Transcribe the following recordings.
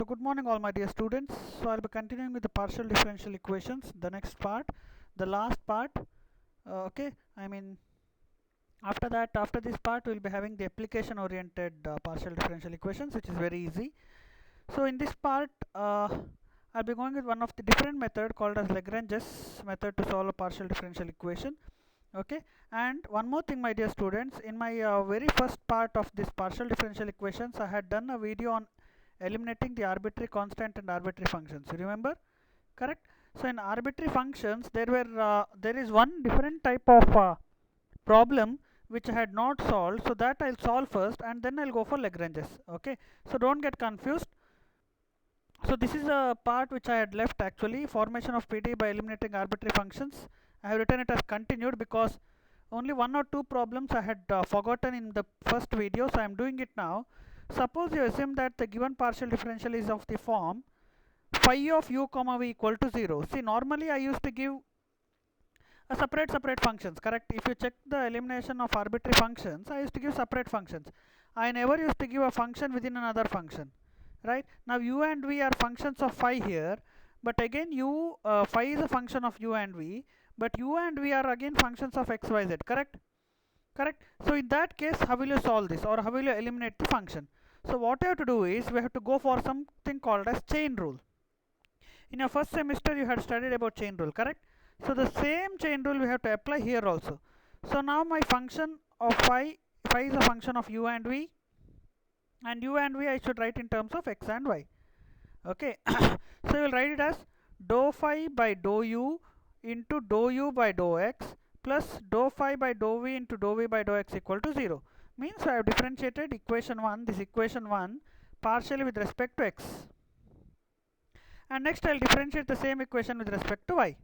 So good morning all my dear students. So I'll be continuing with the partial differential equations, the next part, the last part. Okay, I mean after that, after this part we'll be having the application oriented partial differential equations, which is very easy. So in this part I'll be going with one of the different method called as Lagrange's method to solve a partial differential equation. Okay, and one more thing my dear students, in my very first part of this partial differential equations I had done a video on eliminating the arbitrary constant and arbitrary functions. You remember? Correct? So in arbitrary functions there is one different type of problem which I had not solved, so that I'll solve first and then I'll go for Lagrange's. Okay, so don't get confused. So this is a part which I had left, actually, formation of PD by eliminating arbitrary functions. I have written it as continued because only one or two problems I had forgotten in the first video, so I am doing it now. Suppose you assume that the given partial differential is of the form phi of u comma v equal to 0. See, normally I used to give a separate functions, correct? If you check the elimination of arbitrary functions, I used to give separate functions. I never used to give a function within another function, right? Now u and v are functions of phi here, but again phi is a function of u and v, but u and v are again functions of x, y, z, correct? Correct. So in that case, how will you solve this, or how will you eliminate the function? So what you have to do is we have to go for something called as chain rule. In your first semester you had studied about chain rule, correct? So the same chain rule we have to apply here also. So now my function of phi is a function of u and v, and u and v I should write in terms of x and y. Okay, so you will write it as dou phi by dou u into dou u by dou x plus dou phi by dou v into dou v by dou x equal to 0. Means I have differentiated equation 1, this equation 1, partially with respect to x. And next I will differentiate the same equation with respect to y.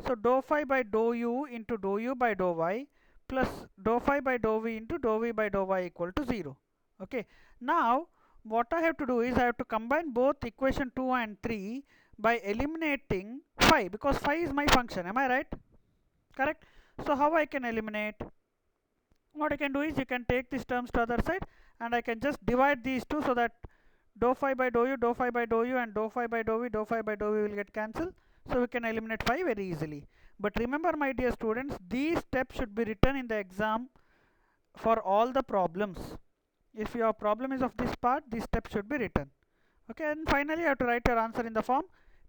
So dou phi by dou u into dou u by dou y plus dou phi by dou v into dou v by dou y equal to 0. Okay, now what I have to do is I have to combine both equation 2 and 3 by eliminating phi, because phi is my function. Am I right? Correct. So how I can eliminate? What I can do is you can take these terms to other side and I can just divide these two, so that dou phi by dou u and dou phi by dou v will get cancelled. So we can eliminate phi very easily. But remember my dear students, these steps should be written in the exam for all the problems. If your problem is of this part, these steps should be written. Okay, and finally you have to write your answer in the form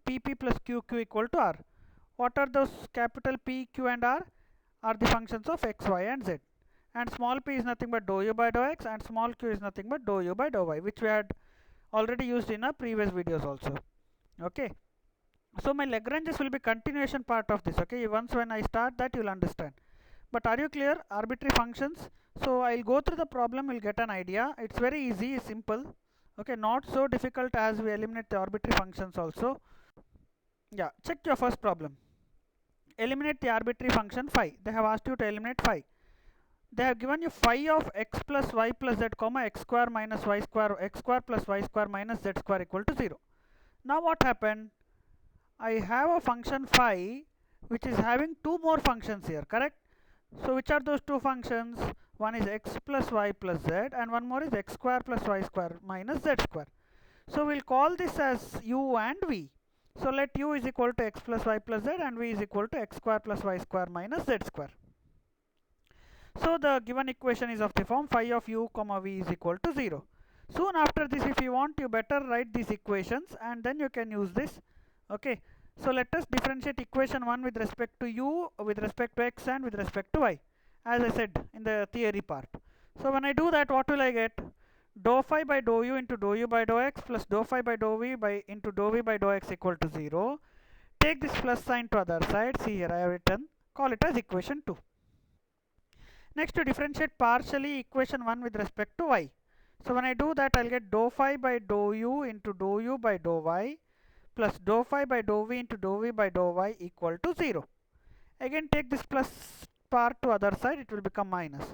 pp plus qq equal to r. What are those? Capital P, Q and R are the functions of x, y and z. And small p is nothing but dou u by dou x, and small q is nothing but dou u by dou y, which we had already used in our previous videos also. Okay, so my Lagrange's will be continuation part of this. Okay, once when I start that, you will understand. But are you clear? Arbitrary functions. So I'll go through the problem, you'll get an idea. It's very easy, simple. Okay, not so difficult as we eliminate the arbitrary functions also. Yeah, check your first problem. Eliminate the arbitrary function phi. They have asked you to eliminate phi. They have given you phi of x plus y plus z comma x square minus y square, x square plus y square minus z square equal to 0. Now what happened? I have a function phi which is having two more functions here, correct? So which are those two functions? One is x plus y plus z and one more is x square plus y square minus z square. So we'll call this as u and v. So let u is equal to x plus y plus z and v is equal to x square plus y square minus z square. So the given equation is of the form phi of u comma v is equal to 0. Soon after this, if you want, you better write these equations and then you can use this. Okay, so let us differentiate equation 1 with respect to u, with respect to x and with respect to y, as I said in the theory part. So when I do that, what will I get? Dou phi by dou u into dou u by dou x plus dou phi by dou v by into dou v by dou x equal to 0. Take this plus sign to other side. See here I have written, call it as equation 2. Next, to differentiate partially equation 1 with respect to y. So when I do that, I'll get dou phi by dou u into dou u by dou y plus dou phi by dou v into dou v by dou y equal to 0. Again take this plus part to other side, it will become minus.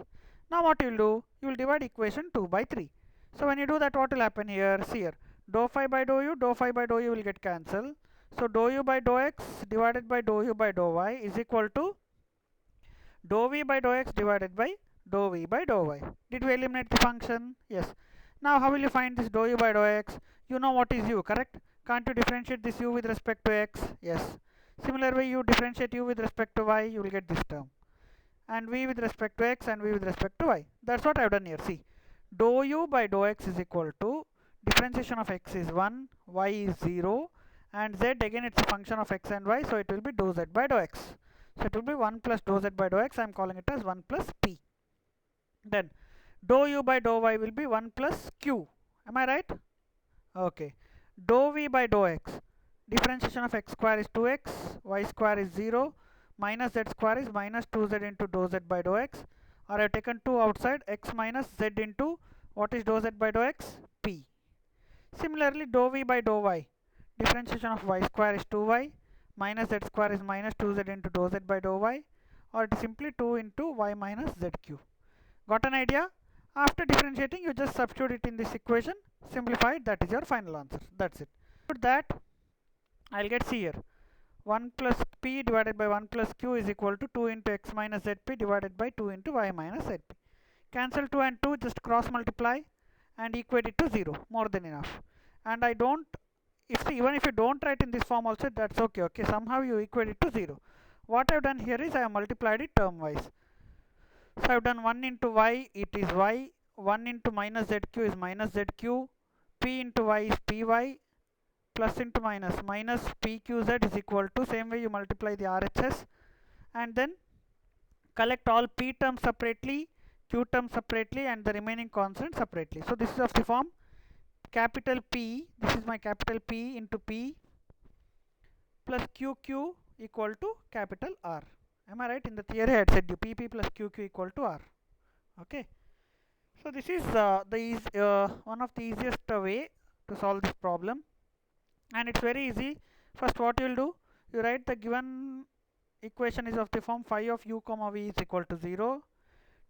Now what you will do? You will divide equation 2 by 3. So when you do that, what will happen here? See here, dou phi by dou u will get cancelled. So dou u by dou x divided by dou u by dou y is equal to dou v by dou x divided by dou v by dou y. Did we eliminate the function? Yes. Now how will you find this dou u by dou x? You know what is u, correct? Can't you differentiate this u with respect to x? Yes. Similar way you differentiate u with respect to y, you will get this term. And v with respect to x and v with respect to y. That's what I've done here. See, dou u by dou x is equal to differentiation of x is 1, y is 0, and z again it's a function of x and y, so it will be dou z by dou x. So it will be 1 plus dou z by dou x. I'm calling it as 1 plus p. Then dou u by dou y will be 1 plus q. Am I right? Okay. Dou v by dou x. Differentiation of x square is 2x, y square is 0, minus z square is minus 2z into dou z by dou x. Or I have taken 2 outside, x minus z into what is dou z by dou x? P. Similarly, dou v by dou y. Differentiation of y square is 2y, minus z square is minus 2z into dou z by dou y. Or it is simply 2 into y minus zq. Got an idea? After differentiating, you just substitute it in this equation, simplify it, that is your final answer. That's it. Put that, I'll get C here. 1 plus p divided by 1 plus q is equal to 2 into x minus zp divided by 2 into y minus zp. Cancel 2 and 2, just cross multiply and equate it to 0, more than enough. And I don't, even if you don't write in this form also, that's okay. Okay, somehow you equate it to 0. What I've done here is I have multiplied it term wise. So I've done 1 into y, it is y, 1 into minus zq is minus zq, p into y is py, plus into minus, minus pqz is equal to, same way you multiply the RHS, and then collect all p terms separately, q terms separately, and the remaining constant separately. So this is of the form capital P, this is my capital P into P plus QQ equal to capital R. Am I right? In the theory I had said you PP plus QQ equal to R. Okay. So this is one of the easiest way to solve this problem, and it's very easy. First what you will do, you write the given equation is of the form phi of u comma v is equal to 0.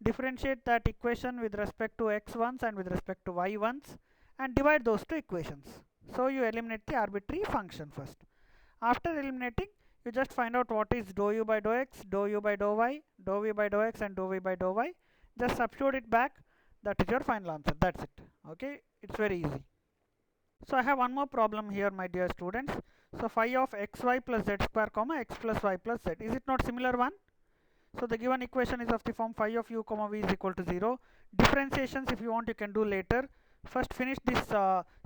Differentiate that equation with respect to x ones and with respect to y ones, and divide those two equations. So you eliminate the arbitrary function first. After eliminating, you just find out what is dou u by dou x, dou u by dou y, dou v by dou x, and dou v by dou y. Just substitute it back. That is your final answer. That's it. Okay, it's very easy. So I have one more problem here, my dear students. So phi of xy plus z square comma x plus y plus z. Is it not similar one? So the given equation is of the form phi of u comma v is equal to 0. Differentiations, if you want, you can do later. First finish this.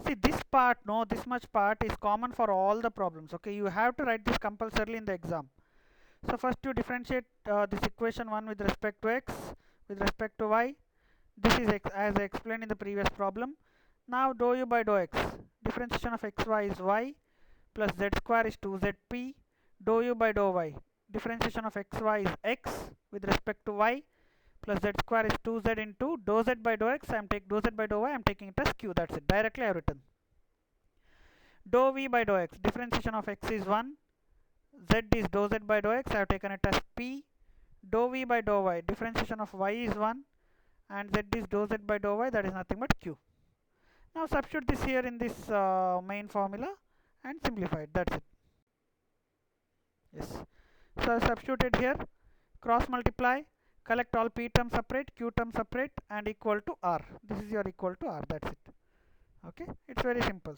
See, this part, no, this much part is common for all the problems. Okay, you have to write this compulsorily in the exam. So first you differentiate this equation 1 with respect to x, with respect to y. This is as I explained in the previous problem. Now dou u by dou x. Differentiation of xy is y plus z square is 2zp. Dou u by dou y. Differentiation of xy is x with respect to y plus z square is 2z into dou z by dou x. I am taking dou z by dou y. I am taking it as q. That's it. Directly I have written. Dou v by dou x. Differentiation of x is 1. Z is dou z by dou x. I have taken it as p. Dou v by dou y. Differentiation of y is 1. And z is dou z by dou y. That is nothing but q. Now substitute this here in this main formula and simplify it. That's it. Yes. So substituted here. Cross multiply. Collect all p terms separate, q terms separate, and equal to r. This is your equal to r. That's it. Okay. It's very simple.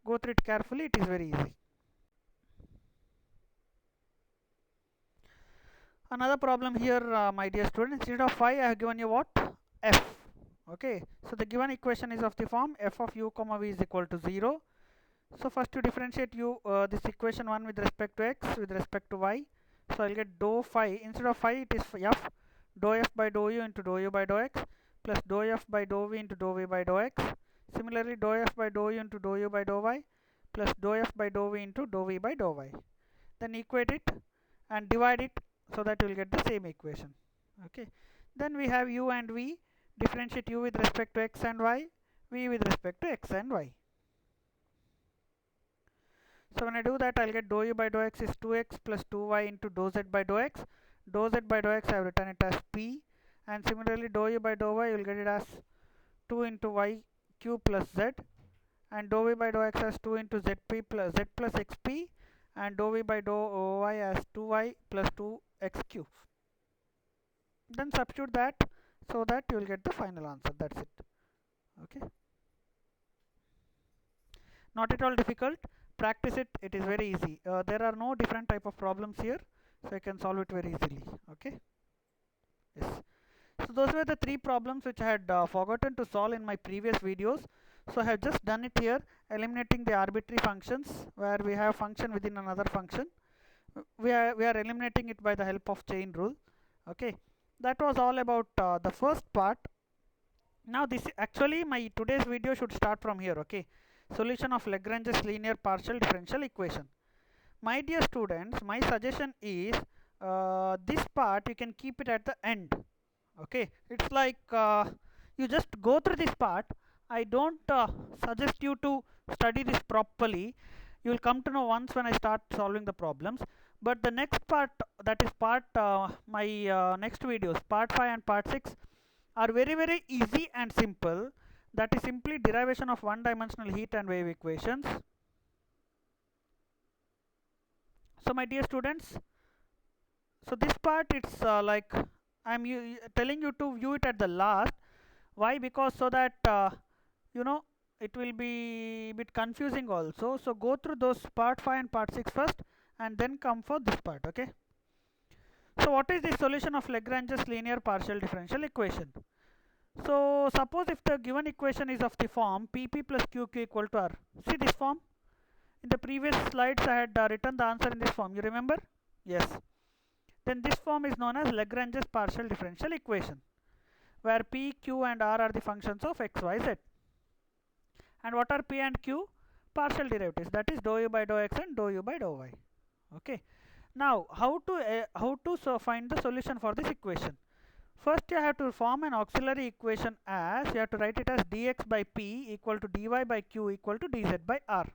Go through it carefully. It is very easy. Another problem here, my dear students. Instead of phi, I have given you what? F. Okay. So the given equation is of the form f of u comma v is equal to 0. So first you differentiate this equation 1 with respect to x, with respect to y. So I'll get dou phi. Instead of phi, it is f. Dou f by dou u into dou u by dou x plus dou f by dou v into dou v by dou x. Similarly, dou f by dou u into dou u by dou y plus dou f by dou v into dou v by dou y. Then equate it and divide it so that you will get the same equation. Okay. Then we have u and v. Differentiate u with respect to x and y, v with respect to x and y. So when I do that, I'll get dou u by dou x is 2x plus 2y into dou z by dou x. Dou z by dou x, I have written it as p. And similarly, dou u by dou y, you will get it as 2 into y q plus z. And dou v by dou x as 2 into zp plus z plus xp. And dou v by dou y as 2y plus 2x cube. Then substitute that so that you will get the final answer. That's it. Okay. not at all difficult. Practice it, it is very easy. There are no different type of problems here, so you can solve it very easily. Okay, yes. So those were the three problems which I had forgotten to solve in my previous videos. So I have just done it here, eliminating the arbitrary functions where we have function within another function. We are eliminating it by the help of chain rule. Okay, that was all about the first part. Now this actually my today's video should start from here. Okay, solution of Lagrange's linear partial differential equation. My dear students, my suggestion is this part you can keep it at the end. Okay, it's like you just go through this part. I don't suggest you to study this properly. You will come to know once when I start solving the problems. But the next part, that is part my next videos, part 5 and part 6, are very easy and simple. That is simply derivation of one dimensional heat and wave equations. So my dear students, so this part it's like I'm telling you to view it at the last. Why? Because so that you know, it will be a bit confusing also. So go through those part 5 and part 6 first and then come for this part. Okay, so what is the solution of Lagrange's linear partial differential equation? So suppose if the given equation is of the form Pp plus Qq equal to R. See this form? In the previous slides I had written the answer in this form, you remember? Yes. Then this form is known as Lagrange's partial differential equation, where P, Q and R are the functions of x, y, z. And what are P and Q? Partial derivatives, that is dou u by dou x and dou u by dou y. Okay. Now how to find the solution for this equation? First you have to form an auxiliary equation as, you have to write it as dx by p equal to dy by q equal to dz by r.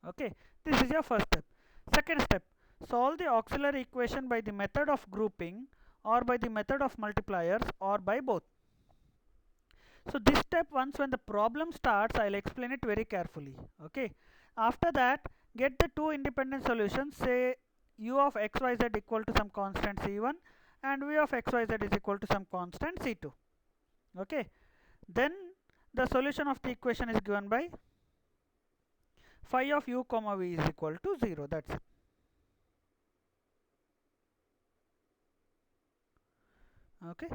Okay, this is your first step. Second step, solve the auxiliary equation by the method of grouping or by the method of multipliers or by both. So this step, once when the problem starts, I'll explain it very carefully. Okay, after that get the two independent solutions, say u of xyz equal to some constant c1 and v of xyz is equal to some constant c2. Okay, then the solution of the equation is given by phi of u comma v is equal to 0. That's it. Okay,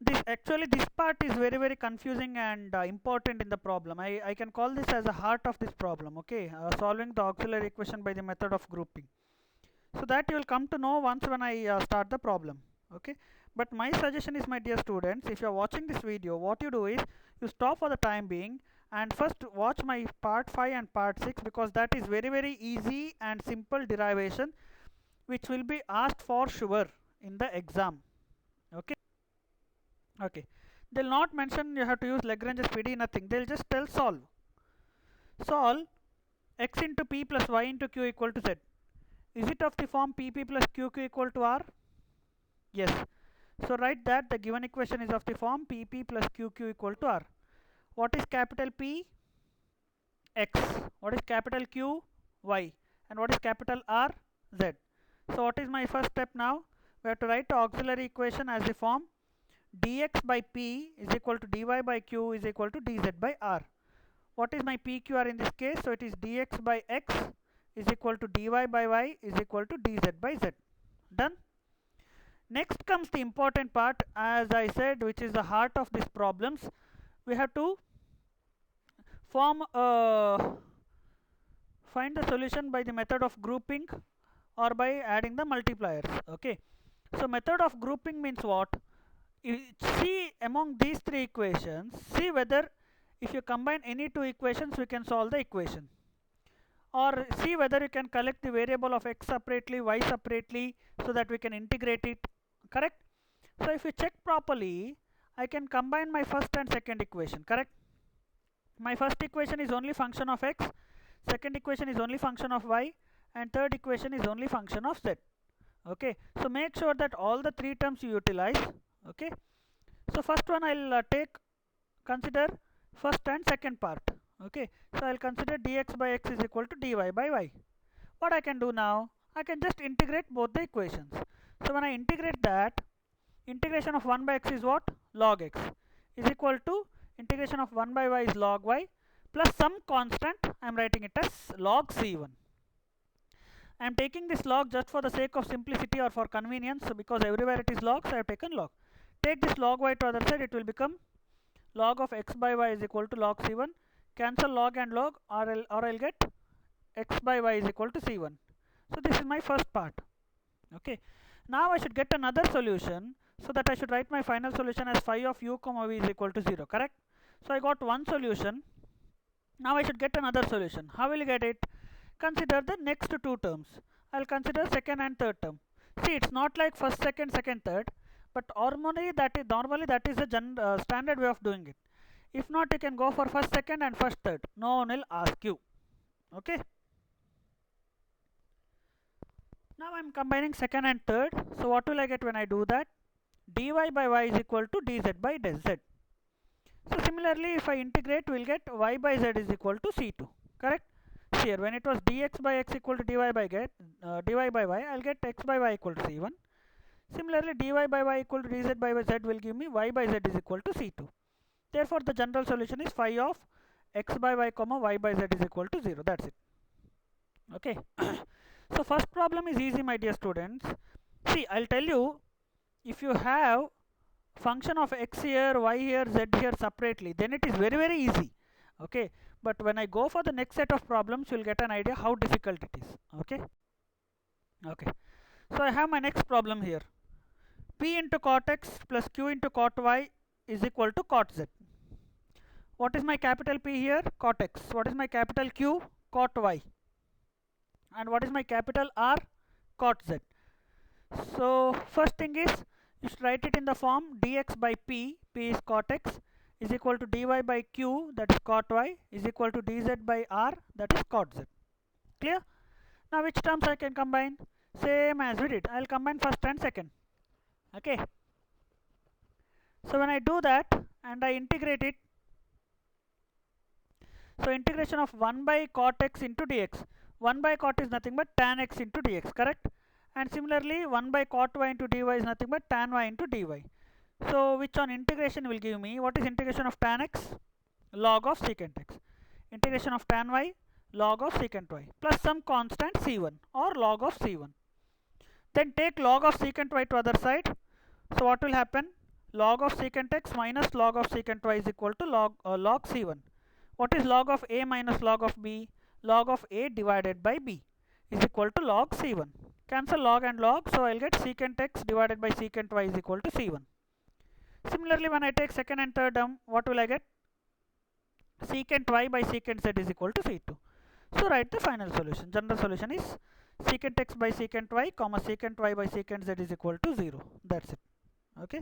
this part is very confusing and important in the problem. I can call this as the heart of this problem. Okay, solving the auxiliary equation by the method of grouping. So that you will come to know once when I start the problem. Okay, but my suggestion is, my dear students, if you are watching this video, what you do is you stop for the time being and first watch my part 5 and part 6, because that is very easy and simple derivation which will be asked for sure in the exam. Okay, okay, they'll not mention you have to use Lagrange's PD, nothing. They'll just tell solve x into p plus y into q equal to z. Is it of the form pp plus qq equal to r? Yes. So write that the given equation is of the form pp plus qq equal to r. What is capital P? X. What is capital Q? Y. And what is capital R? Z. So what is my first step now? We have to write the auxiliary equation as the form dx by p is equal to dy by q is equal to dz by r. What is my PQR in this case? So it is dx by x is equal to dy by y is equal to dz by z. Done. Next comes the important part, as I said, which is the heart of these problems. We have to form find the solution by the method of grouping or by adding the multipliers. Okay, so method of grouping means what? You see among these three equations, see whether if you combine any two equations we can solve the equation, or see whether you can collect the variable of x separately, y separately, so that we can integrate it. Correct? So if you check properly, I can combine my first and second equation. Correct? My first equation is only function of x, second equation is only function of y, and third equation is only function of z. Okay, so make sure that all the three terms you utilize. Okay, so first one I'll consider first and second part. Okay, so I'll consider dx by x is equal to dy by y. What I can do now? I can just integrate both the equations. So when I integrate that, integration of 1 by x is what? Log x is equal to integration of 1 by y is log y, plus some constant, I am writing it as log C1. I am taking this log just for the sake of simplicity or for convenience, so because everywhere it is log, so I have taken log. Take this log y to other side, it will become log of x by y is equal to log C1. Cancel log and log, or I'll get x by y is equal to C1. So this is my first part. Okay. Now I should get another solution, so that I should write my final solution as phi of u comma v is equal to 0. Correct? So I got one solution. Now I should get another solution. How will you get it? Consider the next two terms. I'll consider second and third term. See, it's not like first, second, third, but normally that is the standard way of doing it. If not, you can go for first, second, and first, third. No one will ask you. Okay. Now I'm combining second and third. So what will I get when I do that? Dy by y is equal to dz by z. So similarly, if I integrate, we'll get y by z is equal to c2. Correct? Here, when it was dx by x equal to dy by y, I'll get x by y equal to c1. Similarly, dy by y equal to dz by z will give me y by z is equal to c2. Therefore, the general solution is phi of x by y comma y by z is equal to 0. That's it. Okay. So first problem is easy, my dear students. See, I'll tell you, if you have function of x here, y here, z here separately, then it is very, very easy. Okay. But when I go for the next set of problems, you will get an idea how difficult it is. Okay. Okay. So I have my next problem here. P into cot x plus q into cot y is equal to cot z. What is my capital P here? Cot x. What is my capital Q? Cot y. And what is my capital R? Cot z. So first thing is, you should write it in the form dx by p is cot x, is equal to dy by q, that is cot y, is equal to dz by r, that is cot z. Clear? Now which terms I can combine? Same as we did. I'll combine first and second. Okay. So when I do that and I integrate it, so integration of 1 by cot x into dx. 1 by cot is nothing but tan x into dx, correct? And similarly 1 by cot y into dy is nothing but tan y into dy. So which on integration will give me, what is integration of tan x? Log of secant x. Integration of tan y, log of secant y, plus some constant c1 or log of c1. Then take log of secant y to other side. So what will happen? Log of secant x minus log of secant y is equal to log c1. What is log of a minus log of b? Log of a divided by b is equal to log c1. Cancel log and log, so I'll get secant x divided by secant y is equal to c1. Similarly, when I take second and third term, what will I get? Secant y by secant z is equal to c2. So write the final solution. General solution is secant x by secant y comma secant y by secant z is equal to 0. That's it. Okay.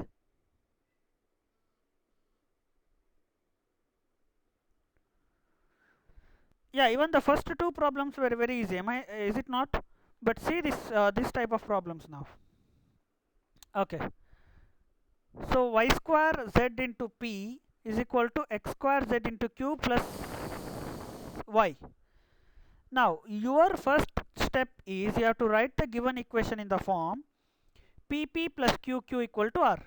Yeah, even the first two problems were very easy. Is it not? But see this type of problems now. Okay. So y square z into p is equal to x square z into q plus y. Now your first step is you have to write the given equation in the form pp plus qq equal to r.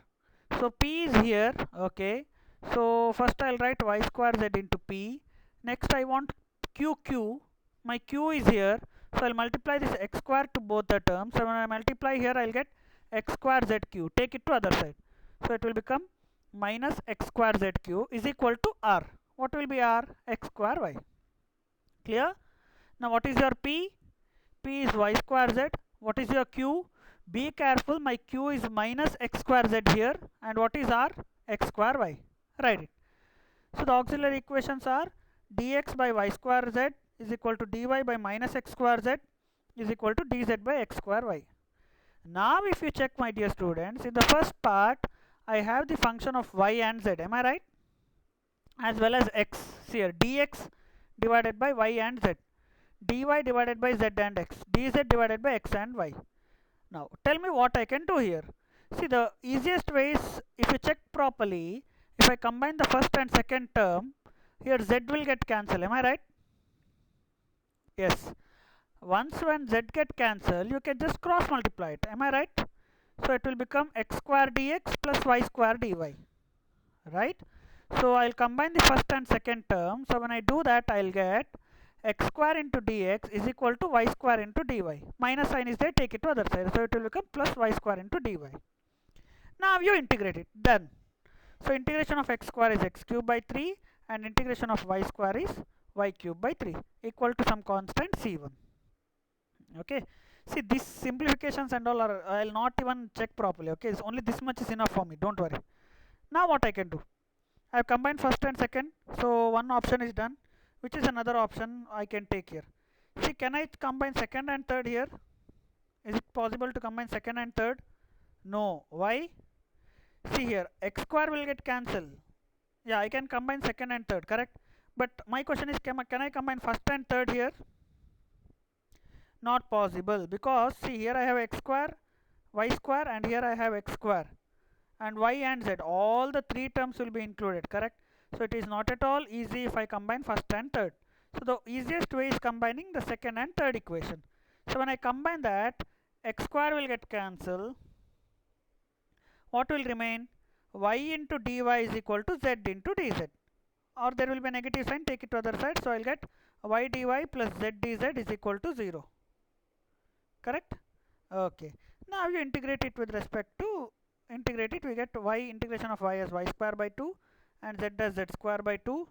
So p is here. Okay. So first I'll write y square z into p. Next I want qq. My q is here. So I'll multiply this x square to both the terms. So when I multiply here, I'll get x square zq. Take it to other side. So it will become minus x square zq is equal to r. What will be r? X square y. Clear? Now what is your p? P is y square z. What is your q? Be careful, my q is minus x square z here. And what is r? X square y. Write it. So the auxiliary equations are dx by y square z is equal to dy by minus x square z is equal to dz by x square y. Now if you check, my dear students, in the first part I have the function of y and z, am I right? As well as x. See here, dx divided by y and z, dy divided by z and x, dz divided by x and y. Now tell me what I can do here. See, the easiest way is, if you check properly, if I combine the first and second term, here z will get cancelled, am I right? Yes. Once when z get cancelled, you can just cross multiply it, am I right? So it will become x square dx plus y square dy, right? So I'll combine the first and second term. So when I do that, I'll get x square into dx is equal to y square into dy. Minus sign is there, take it to other side. So it will become plus y square into dy. Now you integrate it. Done. So integration of x square is x cube by 3 and integration of y square is y cube by 3 equal to some constant c1. Okay. See, these simplifications and all are, I'll not even check properly. Okay. It's only this much is enough for me. Don't worry. Now what I can do? I have combined first and second. So one option is done. Which is another option I can take here? See, can I combine second and third here? Is it possible to combine second and third? No. Why? See here, x square will get cancelled. Yeah, I can combine second and third, correct? But my question is, can I combine first and third here? Not possible, because see here I have x square, y square, and here I have x square. And y and z, all the three terms will be included, correct? So it is not at all easy if I combine first and third. So the easiest way is combining the second and third equation. So when I combine that, x square will get cancelled. What will remain? Y into dy is equal to z into dz. Or there will be a negative sign, take it to other side. So I'll get y dy plus z dz is equal to 0. Correct? Okay. Now you integrate it with respect to, integrate it, we get y integration of y as y square by 2 and z as z square by 2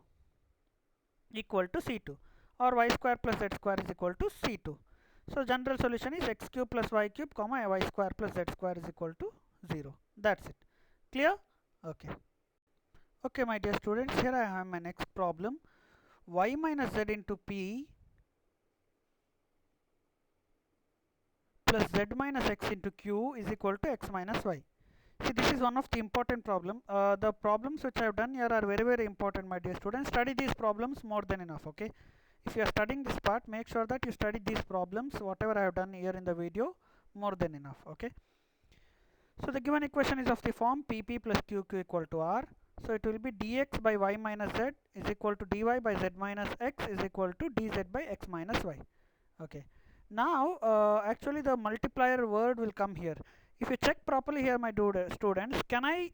equal to c2, or y square plus z square is equal to c2. So general solution is x cube plus y cube comma y square plus z square is equal to 0. That's it. Clear? Okay. Okay, my dear students, here I have my next problem. Y minus z into p plus z minus x into q is equal to x minus y. See, this is one of the important problem. The problems which I have done here are very, very important, my dear students. Study these problems more than enough, okay? If you are studying this part, make sure that you study these problems, whatever I have done here in the video, more than enough, okay? So the given equation is of the form pp plus qq equal to r. So it will be dx by y minus z is equal to dy by z minus x is equal to dz by x minus y. Okay. Now actually the multiplier word will come here. If you check properly here, my students, can I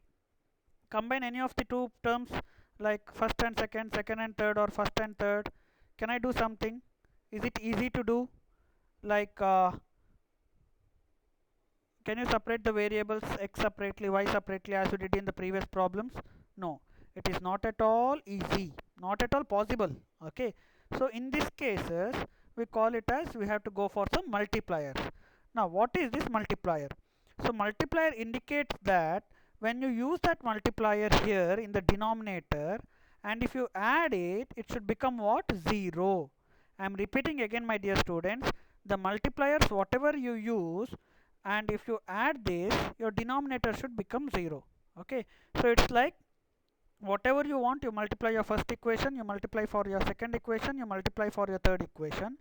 combine any of the two terms like first and second, second and third, or first and third? Can I do something? Is it easy to do? Like can you separate the variables x separately, y separately as you did in the previous problems? No, it is not at all easy, not at all possible. Okay, so in these cases we call it as we have to go for some multipliers. Now what is this multiplier? So multiplier indicates that when you use that multiplier here in the denominator, and if you add it, it should become what? 0. I am repeating again, my dear students, the multipliers whatever you use, and if you add this, your denominator should become 0. Okay, so it's like whatever you want, you multiply your first equation, you multiply for your second equation, you multiply for your third equation,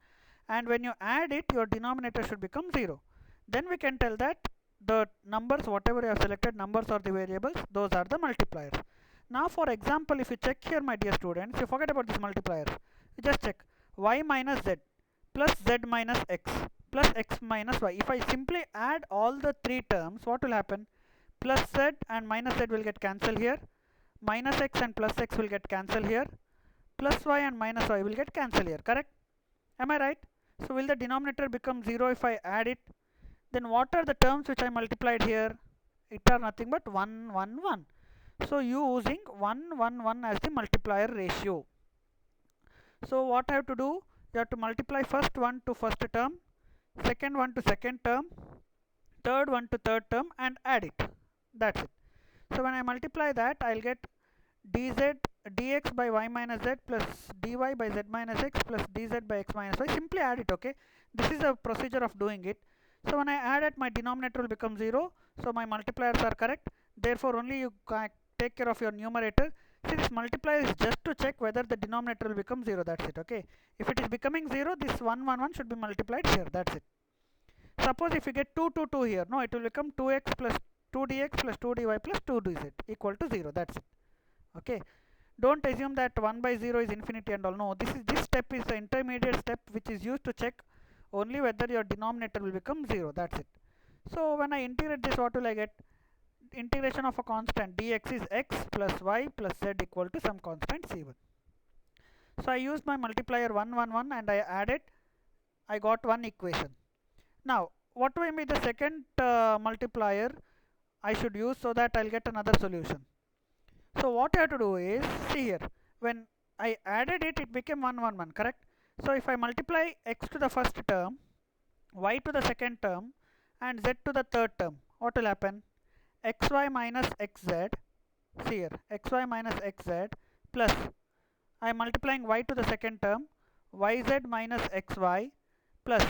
and when you add it, your denominator should become 0. Then we can tell that the numbers whatever you have selected, numbers or the variables, those are the multipliers. Now for example, if you check here, my dear students, you forget about this multipliers, you just check y minus z plus z minus x plus x minus y. If I simply add all the three terms, what will happen? Plus z and minus z will get cancelled here, minus x and plus x will get cancelled here, plus y and minus y will get cancelled here, correct? Am I right? So will the denominator become 0 if I add it? Then what are the terms which I multiplied here? It are nothing but 1, 1, 1. So using 1, 1, 1 as the multiplier ratio. So what I have to do? You have to multiply first one to first term, second one to second term, third one to third term, and add it. That's it. So when I multiply that, I'll get dx by y minus z plus dy by z minus x plus dz by x minus y. Simply add it, okay? This is a procedure of doing it. So when I add it, my denominator will become 0. So my multipliers are correct. Therefore only you take care of your numerator. See, this multiplier is just to check whether the denominator will become 0. That's it, okay? If it is becoming 0, this 1, 1, 1 should be multiplied here. That's it. Suppose if you get 2, 2, 2 here, no, it will become 2x plus 2 dx plus 2 dy plus 2 dz equal to 0. That's it. Okay, don't assume that 1 by 0 is infinity and all. No, this step is the intermediate step which is used to check only whether your denominator will become 0. That's it. So when I integrate this, what will I get? integration of a constant dx is x plus y plus z equal to some constant c1. So I used my multiplier 1 1 1 and I added, I got one equation. Now what will be the second multiplier I should use so that I'll get another solution? So what I have to do is, see here, when I added it, it became 1 1 1, correct? So if I multiply x to the first term, y to the second term and z to the third term, what will happen? Xy minus xz, see here, xy minus xz plus, I am multiplying y to the second term, yz minus xy plus,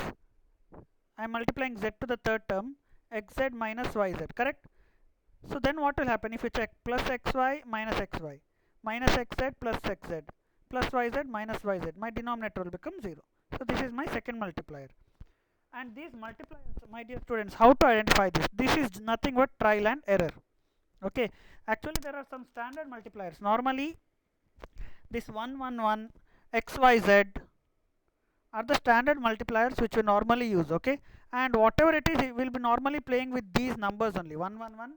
I am multiplying z to the third term, xz minus yz, correct? So then what will happen if you check? Plus xy minus xy minus xz plus xz plus yz minus yz, my denominator will become 0. So this is my second multiplier. And these multipliers, my dear students, how to identify this? This is nothing but trial and error. Okay, actually there are some standard multipliers. Normally this 1 1 1 xyz are the standard multipliers which we normally use. Okay, and whatever it is, it will be normally playing with these numbers only, 1 1 1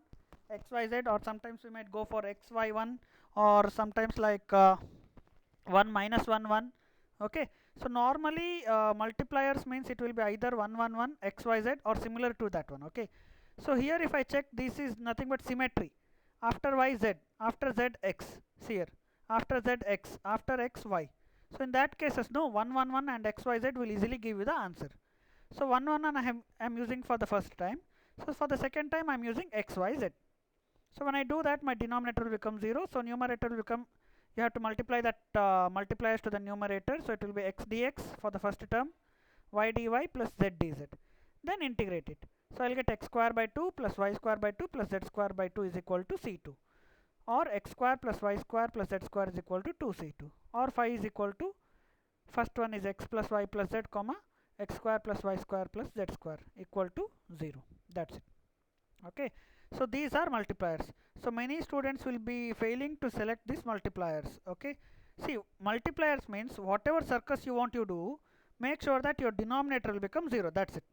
xyz, or sometimes we might go for xy1, or sometimes like 1 minus 1 1. Okay, so normally multipliers means it will be either 1 1 1 xyz or similar to that one. Okay, so here if I check, this is nothing but symmetry. After yz, after z x, see here, after z x, after x y. So in that cases, no, 1 1 1 and xyz will easily give you the answer. So 1 1 1 I am using for the first time. So for the second time I am using xyz. So when I do that, my denominator will become 0. So numerator will become, you have to multiply that multipliers to the numerator. So it will be x dx for the first term, y dy plus z dz. Then integrate it. So I'll get x square by 2 plus y square by 2 plus z square by 2 is equal to c2. Or x square plus y square plus z square is equal to 2c2. Or phi is equal to, first one is x plus y plus z comma x square plus y square plus z square equal to 0. That's it. Okay, so these are multipliers. So many students will be failing to select these multipliers. Okay, see, multipliers means whatever circus you want to do, make sure that your denominator will become 0. That's it.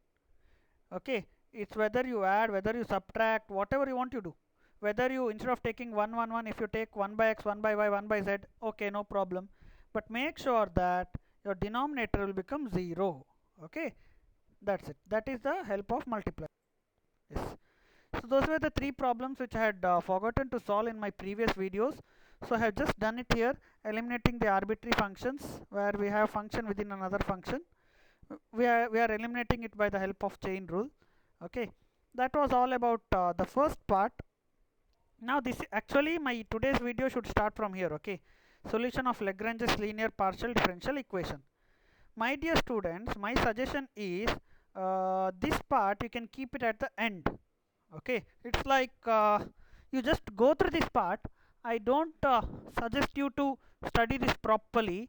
Okay, it's whether you add, whether you subtract, whatever you want to do, whether you, instead of taking 1 1 1, if you take 1 by x, 1 by y, 1 by z, okay, no problem, but make sure that your denominator will become 0. Okay, that's it. That is the help of multiplier. Yes. So those were the three problems which I had forgotten to solve in my previous videos. So I have just done it here, eliminating the arbitrary functions where we have function within another function. We are eliminating it by the help of chain rule. Okay, that was all about the first part. Now this actually, my today's video should start from here. Okay, solution of Lagrange's linear partial differential equation. My dear students, my suggestion is this part you can keep it at the end. Okay, it's like you just go through this part. I don't suggest you to study this properly.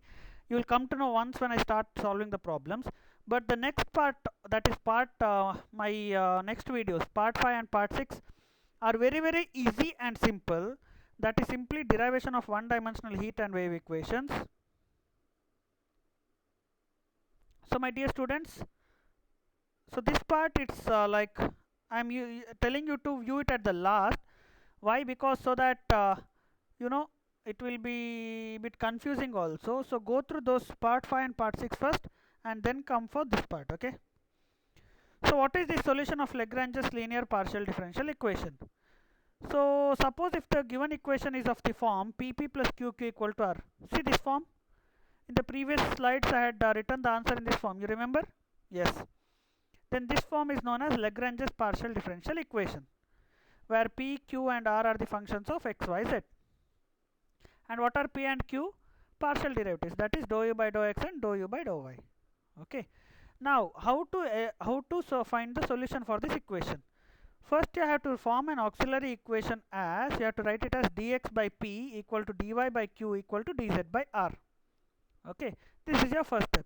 You will come to know once when I start solving the problems. But the next part, that is part my next videos, part 5 and part 6, are very easy and simple. That is simply derivation of one dimensional heat and wave equations. So my dear students, so this part, it's like I'm telling you to view it at the last. Why? Because so that you know, it will be a bit confusing also. So go through those part 5 and part 6 first and then come for this part. Okay, so what is the solution of Lagrange's linear partial differential equation? So suppose if the given equation is of the form pp plus qq equal to r. See this form? In the previous slides I had written the answer in this form, you remember? Yes. Then this form is known as Lagrange's partial differential equation, where p, q and r are the functions of x, y, z. And what are p and q? Partial derivatives, that is dou u by dou x and dou u by dou y. Okay, now how to find the solution for this equation? First you have to form an auxiliary equation, as you have to write it as dx by p equal to dy by q equal to dz by r. Okay, this is your first step.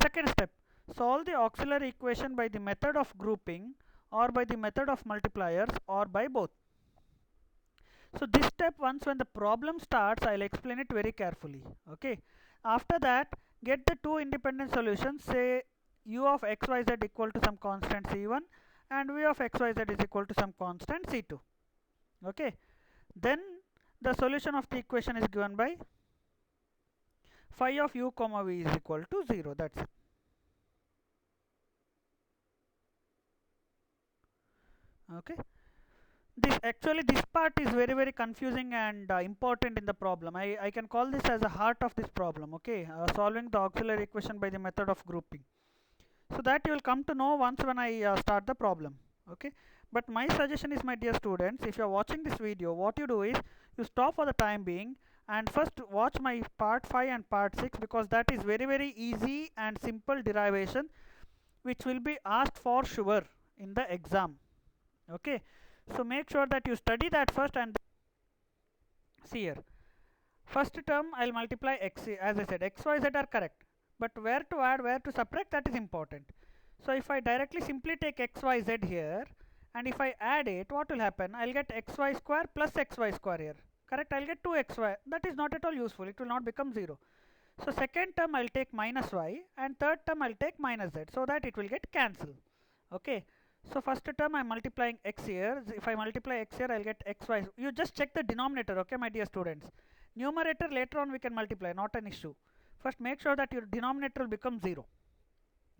Second step, solve the auxiliary equation by the method of grouping, or by the method of multipliers, or by both. So this step, once when the problem starts, I'll explain it very carefully. Okay, after that, get the two independent solutions, say u of xyz equal to some constant c1 and v of xyz is equal to some constant c2. Okay, then the solution of the equation is given by phi of u comma v is equal to 0. That's it. Okay, this part is very confusing and important in the problem. I can call this as the heart of this problem. Okay, solving the auxiliary equation by the method of grouping. So that you will come to know once when I start the problem. Okay, but my suggestion is, my dear students, if you are watching this video, what you do is you stop for the time being and first watch my part 5 and part 6, because that is very easy and simple derivation which will be asked for sure in the exam. Okay, so make sure that you study that first. And see here, first term I'll multiply x. As I said, x, y, z are correct, but where to add, where to subtract, that is important. So if I directly simply take x, y, z here, and if I add it, what will happen? I'll get xy square plus xy square here. Correct? I'll get 2xy. That is not at all useful. It will not become 0. So second term I'll take minus y, and third term I'll take minus z, so that it will get cancelled. Okay. So first term I'm multiplying x here. If I multiply x here, I'll get xy. You just check the denominator, okay, my dear students. Numerator later on we can multiply, not an issue. First make sure that your denominator will become 0.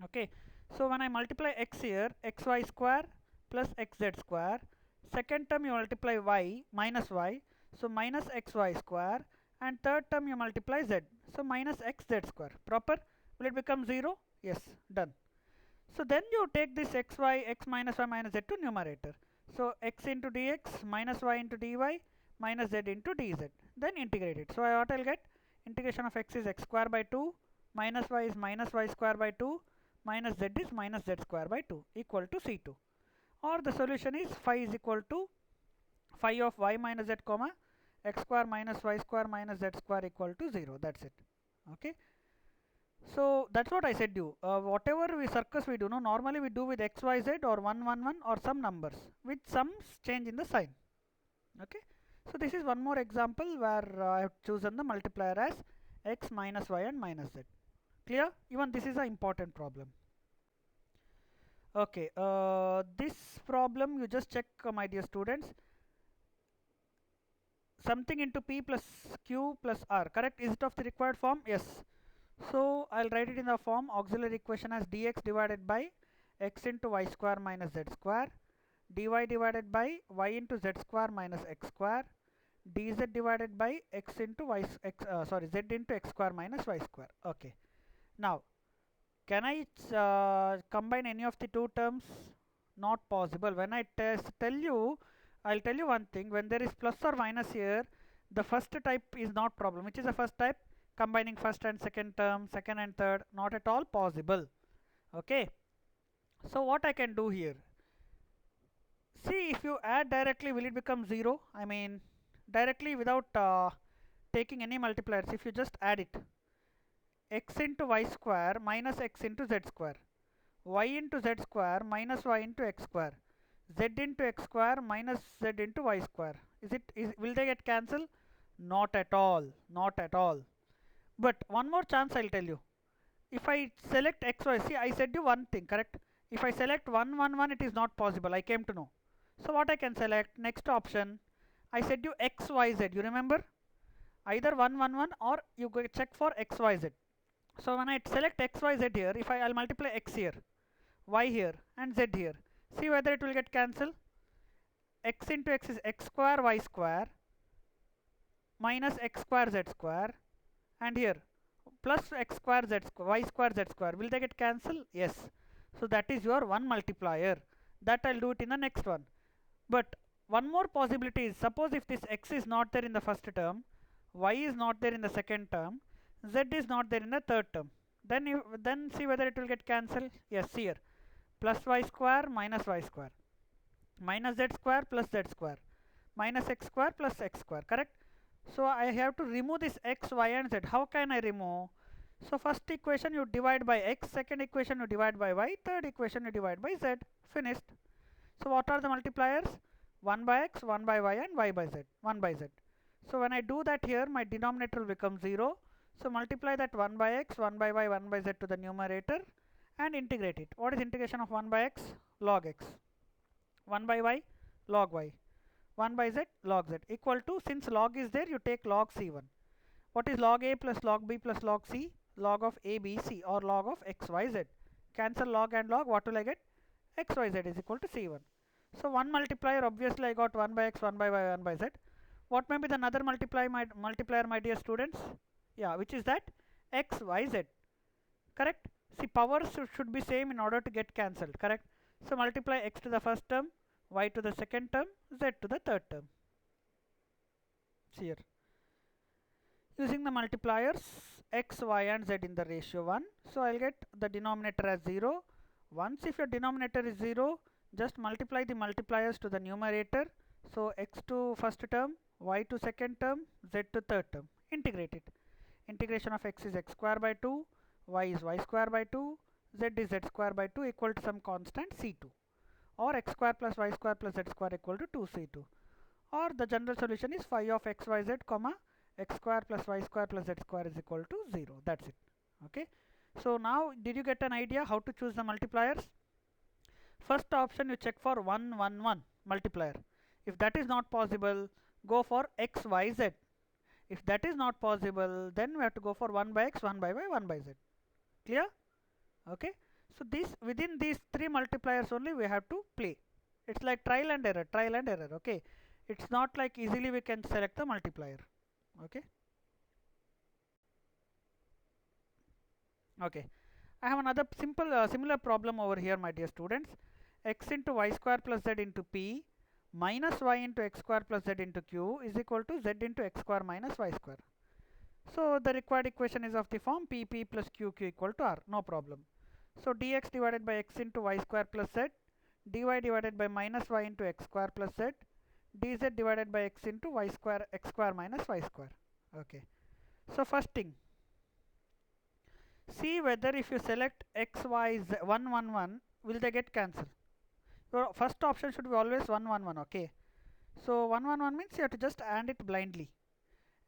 Okay. So when I multiply x here, xy square plus xz square. Second term you multiply y minus y, so minus xy square, and third term you multiply z, so minus xz square. Proper? Will it become 0? Yes, done. So then you take this xy, x minus y minus z to numerator. So x into dx minus y into dy minus z into dz. Then integrate it. So what I'll get? Integration of x is x square by 2, minus y is minus y square by 2, minus z is minus z square by 2 equal to C2. Or the solution is phi is equal to phi of y minus z comma x square minus y square minus z square equal to 0. That's it. Okay. So that's what I said you. Whatever we circus we do, no, normally we do with x, y, z or 1, 1, 1 or some numbers with some change in the sign. Okay. So this is one more example where I have chosen the multiplier as x minus y and minus z. Clear? Even this is an important problem. Okay. This problem you just check, my dear students. Something into p plus q plus r. Correct? Is it of the required form? Yes. So I'll write it in the form auxiliary equation as dx divided by x into y square minus z square, dy divided by y into z square minus x square, dz divided by x into z into x square minus y square. Okay. Now, can I combine any of the two terms? Not possible. When I tell you, I'll tell you one thing. When there is plus or minus here, the first type is not problem. Which is the first type? Combining first and second term, second and third, not at all possible. Okay. So what I can do here? See, if you add directly, will it become 0? I mean, directly without taking any multipliers. If you just add it, x into y square minus x into z square, y into z square minus y into x square, z into x square minus z into y square. Will they get cancelled? Not at all. Not at all. But one more chance I'll tell you. If I select xy, see, I said you one thing, correct? If I select 1, 1, 1, it is not possible. I came to know. So what I can select? Next option. I said you x, y, z. You remember? Either 1, 1, 1 or you go check for x, y, z. So when I select x, y, z here, if I'll multiply x here, y here and z here. See whether it will get cancelled. X into x is x square y square minus x square z square, and here plus x square z square y square z square. Will they get cancelled? Yes. So that is your one multiplier. That I'll do it in the next one. But one more possibility is, suppose if this x is not there in the first term, y is not there in the second term, z is not there in the third term. Then see whether it will get cancelled. Yes, here. Plus y square minus y square minus z square plus z square minus x square plus x square. Correct? So I have to remove this x, y and z. How can I remove? So first equation you divide by x, second equation you divide by y, third equation you divide by z. Finished. So what are the multipliers? 1 by x, 1 by y and y by z. 1 by z. So when I do that here, my denominator will become 0. So multiply that 1 by x, 1 by y, 1 by z to the numerator and integrate it. What is integration of 1 by x? Log x. 1 by y? Log y. 1 by z log z equal to, since log is there, you take log c1. What is log a plus log b plus log c? Log of a, b, c, or log of x, y, z. Cancel log and log, what will I get? X, y, z is equal to c1. So one multiplier, obviously I got 1 by x, 1 by y, 1 by z. What may be the another multiplier, my dear students? Yeah, which is that? X, y, z. Correct? See, powers should be same in order to get cancelled. Correct? So multiply x to the first term, y to the second term, z to the third term. See here. Using the multipliers x, y and z in the ratio 1. So I'll get the denominator as 0. Once if your denominator is 0, just multiply the multipliers to the numerator. So x to first term, y to second term, z to third term. Integrate it. Integration of x is x square by 2, y is y square by 2, z is z square by 2 equal to some constant c2, or x square plus y square plus z square equal to 2c2, or the general solution is phi of x, y, z comma x square plus y square plus z square is equal to 0. That's it. Okay. So now did you get an idea how to choose the multipliers? First option, you check for 1, 1, 1 multiplier. If that is not possible, go for x, y, z. If that is not possible, then we have to go for 1 by x, 1 by y, 1 by z. Clear? Okay. So within these three multipliers only we have to play. It's like trial and error, trial and error. Okay. It's not like easily we can select the multiplier. Okay. Okay. I have another simple similar problem over here, my dear students. X into y square plus z into p minus y into x square plus z into q is equal to z into x square minus y square. So the required equation is of the form pp plus qq equal to r. No problem. So dx divided by x into y square plus z, dy divided by minus y into x square plus z, dz divided by x into y square x square minus y square. Okay. So first thing, see whether if you select x, y, z, 1, 1, 1, will they get cancelled? Your first option should be always 1, 1, 1. Okay. So 1, 1, 1 means you have to just add it blindly.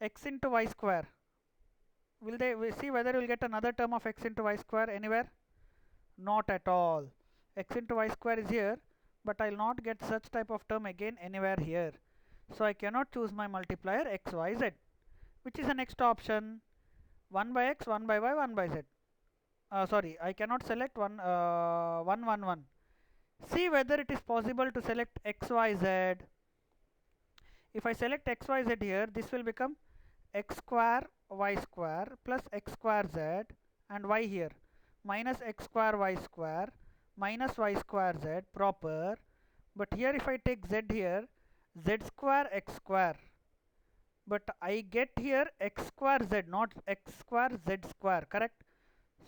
X into y square. Will we see whether you will get another term of x into y square anywhere? Not at all. X into y square is here, but I will not get such type of term again anywhere here. So I cannot choose my multiplier x, y, z. Which is the next option? 1 by x, 1 by y, 1 by z. Sorry, I cannot select 1, 1, 1, 1. See whether it is possible to select x, y, z. If I select x, y, z here, this will become x square y square plus x square z, and y here minus x square y square minus y square z proper. But here if I take z here, z square x square, but I get here x square z, not x square z square. Correct?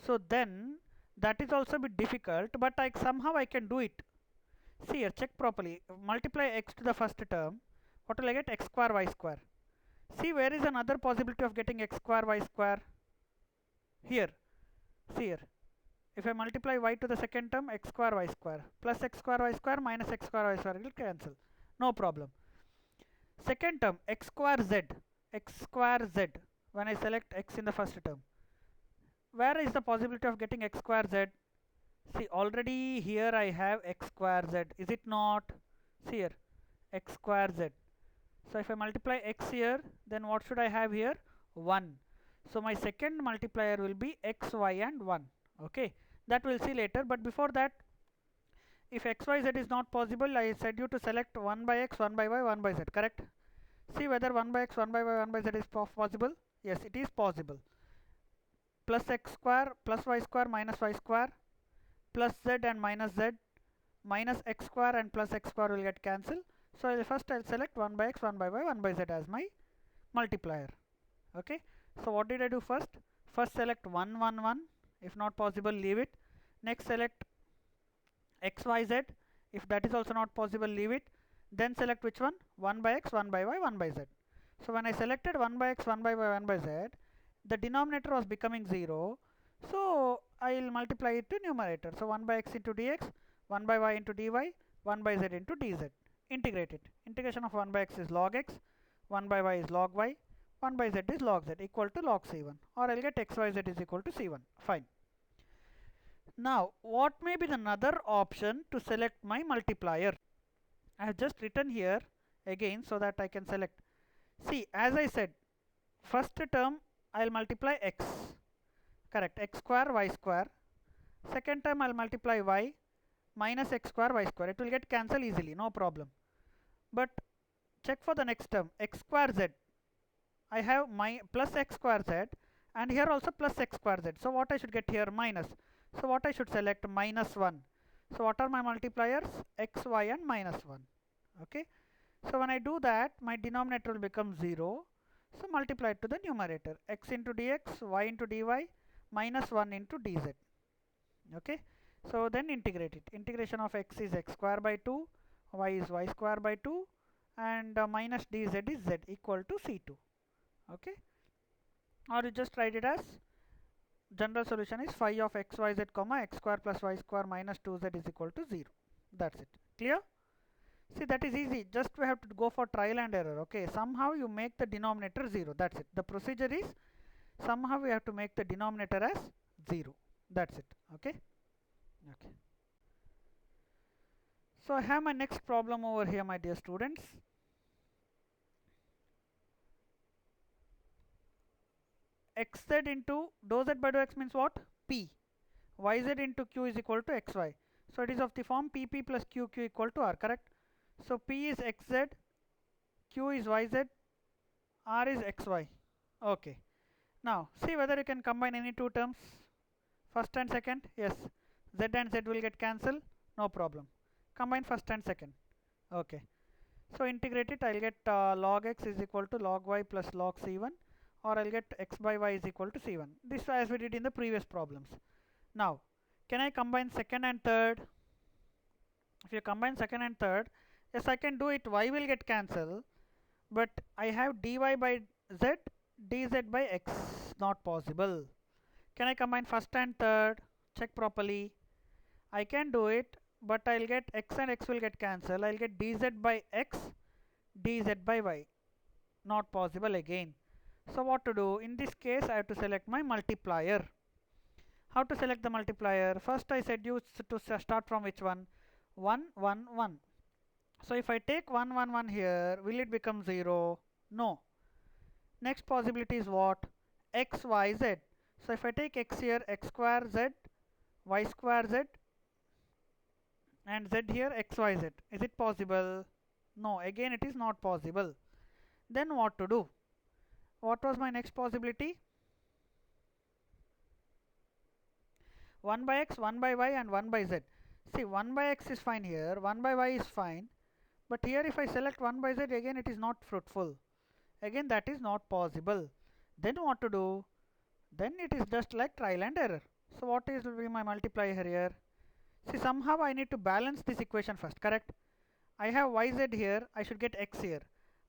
So then that is also a bit difficult, but somehow I can do it. See here, check properly. Multiply x to the first term. What will I get? X square y square. See, where is another possibility of getting x square y square? Here. See here. If I multiply y to the second term, x square y square plus x square y square minus x square y square will cancel. No problem. Second term, x square z. X square z. When I select x in the first term, where is the possibility of getting x square z? See, already here I have x square z. Is it not? See here, x square z. So if I multiply x here, then what should I have here? 1. So my second multiplier will be x, y and 1. Okay, that we'll see later. But before that, if x, y, z is not possible, I said you to select 1 by x, 1 by y, 1 by z. Correct? See whether 1 by x, 1 by y, 1 by z is possible. Yes, it is possible. Plus x square plus y square minus y square plus z and minus z minus x square and plus x square will get cancelled. So first I'll select 1 by x, 1 by y, 1 by z as my multiplier. Okay. So what did I do first? First select 1, 1, 1. If not possible, leave it. Next select x, y, z. If that is also not possible, leave it. Then select which one? 1 by x, 1 by y, 1 by z. So when I selected 1 by x, 1 by y, 1 by z, the denominator was becoming 0. So I will multiply it to numerator. So 1 by x into dx, 1 by y into dy, 1 by z into dz. Integrate it. Integration of 1 by x is log x, 1 by y is log y, 1 by z is log z equal to log c1, or I'll get x, y, z is equal to c1. Fine. Now what may be another option to select my multiplier? I have just written here again so that I can select. See, as I said, first term I'll multiply x, correct, x square y square. Second term I'll multiply y minus x square y square. It will get cancelled easily, no problem. But check for the next term, x square z. I have my plus x square z, and here also plus x square z. So what I should get here? Minus. So what I should select? Minus 1. So what are my multipliers? X, y and minus 1. Okay. So when I do that, my denominator will become 0. So multiply it to the numerator. X into dx, y into dy, minus 1 into dz. Okay. So then integrate it. Integration of x is x square by 2, y is y square by 2, and minus dz is z equal to c2. Okay. Or you just write it as general solution is phi of x y z comma x square plus y square minus 2z is equal to 0. That's it. Clear? See, that is easy. Just we have to go for trial and error. Okay. Somehow you make the denominator 0. That's it. The procedure is somehow we have to make the denominator as 0. That's it. Okay. Okay. So I have my next problem over here, my dear students. Xz into dou z by dou x means what? P. Yz into q is equal to xy. So it is of the form pp plus qq equal to r, correct? So p is xz, q is yz, r is xy. Okay. Now see whether you can combine any two terms, first and second. Yes, z and z will get cancelled, no problem. Combine first and second. Okay. So integrate it. I'll get log x is equal to log y plus log c1, or I'll get x by y is equal to c1. This as we did in the previous problems. Now, can I combine second and third? If you combine second and third, yes, I can do it. Y will get cancelled, but I have dy by z, dz by x. Not possible. Can I combine first and third? Check properly. I can do it, but I'll get x and x will get cancelled. I'll get dz by x, dz by y. Not possible again. So what to do? In this case, I have to select my multiplier. How to select the multiplier? First I said you to start from which one? 1, 1, 1. So if I take 1, 1, 1 here, will it become 0? No. Next possibility is what? X, y, z. So if I take x here, x square z, y square z, and z here, x, y, z. Is it possible? No. Again it is not possible. Then what to do? What was my next possibility? 1 by x, 1 by y and 1 by z. See, 1 by x is fine here, 1 by y is fine, but here if I select 1 by z, again it is not fruitful. Again that is not possible. Then what to do? Then it is just like trial and error. So what is will be my multiplier here? See, somehow I need to balance this equation first, correct? I have yz here, I should get x here.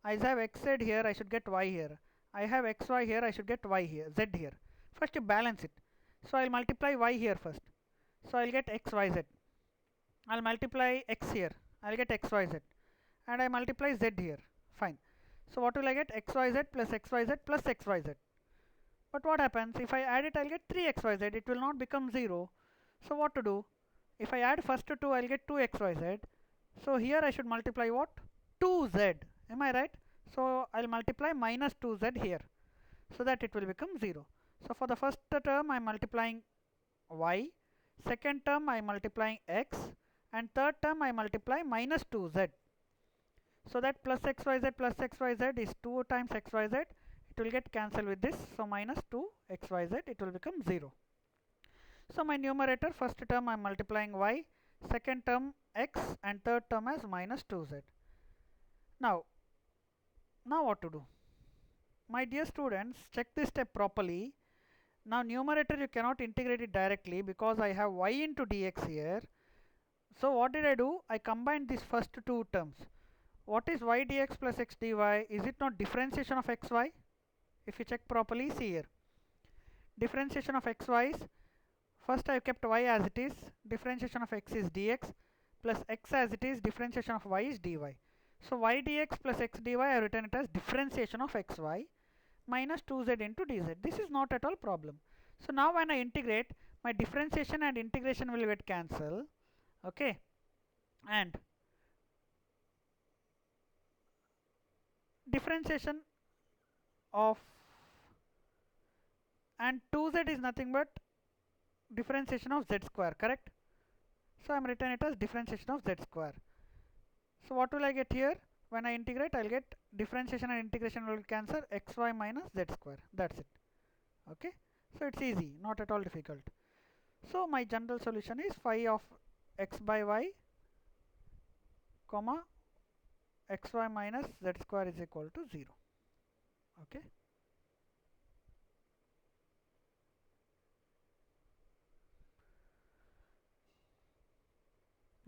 I have xz here, I should get y here. I have xy here, I should get y here, z here. First you balance it. So I'll multiply y here first. So I'll get xyz. I'll multiply x here. I'll get xyz. And I multiply z here. Fine. So what will I get? xyz plus xyz plus xyz. But what happens? If I add it, I'll get 3xyz. It will not become 0. So what to do? If I add first to 2, I'll get 2xyz. So here I should multiply what? 2z. Am I right? So I'll multiply minus 2z here, so that it will become 0. So for the first term I am multiplying y, second term I am multiplying x, and third term I multiply minus 2z. So that plus xyz is 2 times xyz. It will get cancelled with this. So minus 2 xyz, it will become 0. So my numerator, first term I am multiplying y, second term x, and third term as minus 2z. Now what to do? My dear students, check this step properly. Now numerator you cannot integrate it directly because I have y into dx here. So what did I do? I combined these first two terms. What is y dx plus x dy? Is it not differentiation of xy? If you check properly, see here. Differentiation of xy is, first I have kept y as it is, differentiation of x is dx, plus x as it is, differentiation of y is dy. So y dx plus x dy I have written it as differentiation of xy minus 2z into dz. This is not at all problem. So now when I integrate, my differentiation and integration will get cancelled. Okay. And differentiation of, and 2z is nothing but differentiation of z square, correct? So I am written it as differentiation of z square. So what will I get here? When I integrate, I'll get differentiation and integration will cancel xy minus z square. That's it. Okay. So it's easy, not at all difficult. So my general solution is phi of x by y comma xy minus z square is equal to 0. Okay.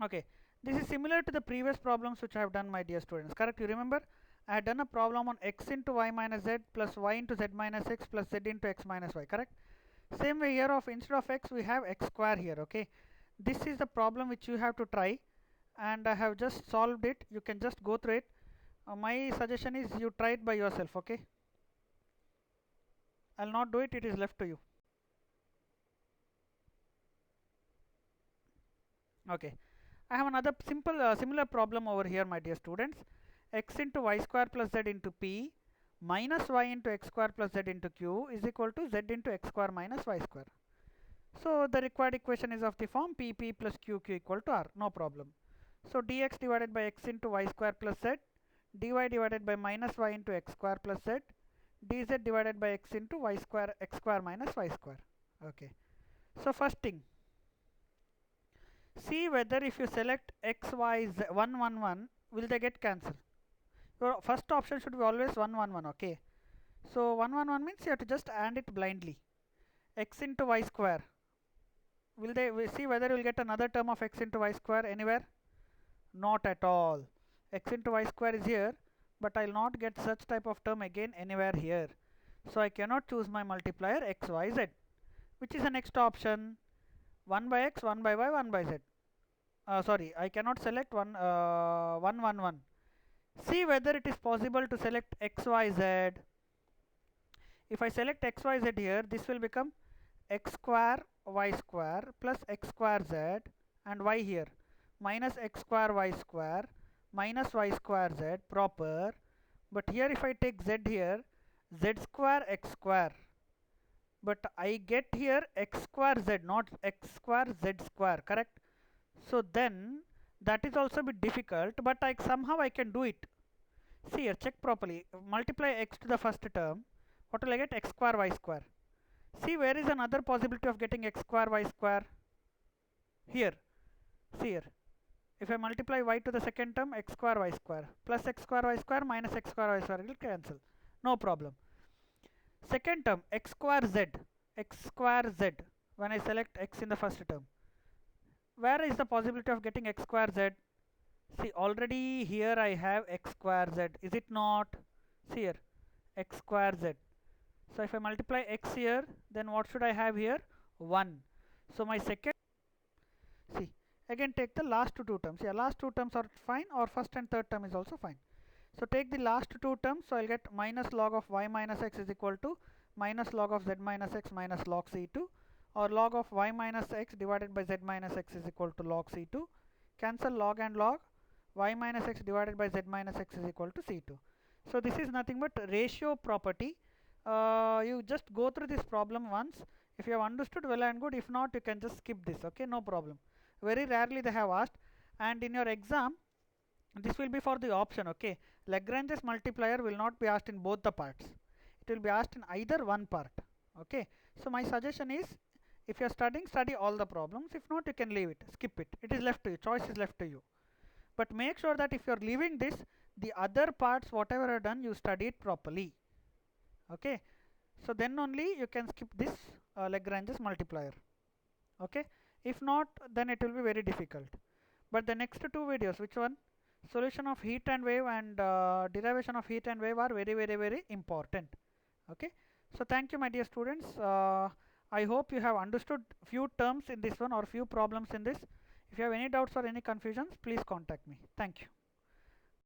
Okay, this is similar to the previous problems which I have done, my dear students. Correct? You remember I had done a problem on x into y minus z plus y into z minus x plus z into x minus y. Correct? Same way here, of instead of x we have x square here. Okay, this is the problem which you have to try, and I have just solved it. You can just go through it. My suggestion is you try it by yourself. Okay, I'll not do it. It is left to you. Okay, I have another simple similar problem over here, my dear students. X into y square plus z into p minus y into x square plus z into q is equal to z into x square minus y square. So the required equation is of the form pp plus qq equal to r. No problem. So dx divided by x into y square plus z, dy divided by minus y into x square plus z, dz divided by x into y square x square minus y square. Okay. So first thing, see whether if you select x, y, z, 1, 1, 1, will they get cancelled? Your first option should be always 1, 1, 1. Okay. So 1, 1, 1 means you have to just add it blindly. X into y square. Will they see whether you will get another term of x into y square anywhere? Not at all. X into y square is here, but I will not get such type of term again anywhere here. So I cannot choose my multiplier x, y, z. Which is the next option? 1 by x, 1 by y, 1 by z. Sorry, I cannot select 1, 1, 1, 1. See whether it is possible to select x, y, z. If I select x, y, z here, this will become x square y square plus x square z, and y here minus x square y square minus y square z proper. But here if I take z here, z square x square, but I get here x square z, not x square z square, correct? So then that is also a bit difficult, but somehow I can do it. See here, check properly. Multiply x to the first term. What will I get? X square y square. See, where is another possibility of getting x square y square? Here. See here. If I multiply y to the second term, x square y square plus x square y square minus x square y square will cancel. No problem. Second term, x square z. X square z. When I select x in the first term, where is the possibility of getting x square z? See, already here I have x square z. Is it not? See here, x square z. So if I multiply x here, then what should I have here? 1. So my second, see, again take the last two terms. Yeah, last two terms are fine, or first and third term is also fine. So take the last two terms, so I'll get minus log of y minus x is equal to minus log of z minus x minus log c2, or log of y minus x divided by z minus x is equal to log c2. Cancel log and log. Y minus x divided by z minus x is equal to c2. So this is nothing but ratio property. You just go through this problem once. If you have understood, well and good. If not, you can just skip this. Okay, no problem. Very rarely they have asked, and in your exam this will be for the option. Okay, Lagrange's multiplier will not be asked in both the parts. It will be asked in either one part. Okay, so my suggestion is, if you are studying, study all the problems. If not, you can leave it, skip it. It is left to you. Choice is left to you. But make sure that if you are leaving this, the other parts whatever you have done, you study it properly. Okay, so then only you can skip this Lagrange's multiplier. Okay, if not, then it will be very difficult. But the next two videos, which one? Solution of heat and wave and derivation of heat and wave are very important. Okay, so thank you, my dear students. I hope you have understood few terms in this one or few problems in this. If you have any doubts or any confusions, please contact me. Thank you.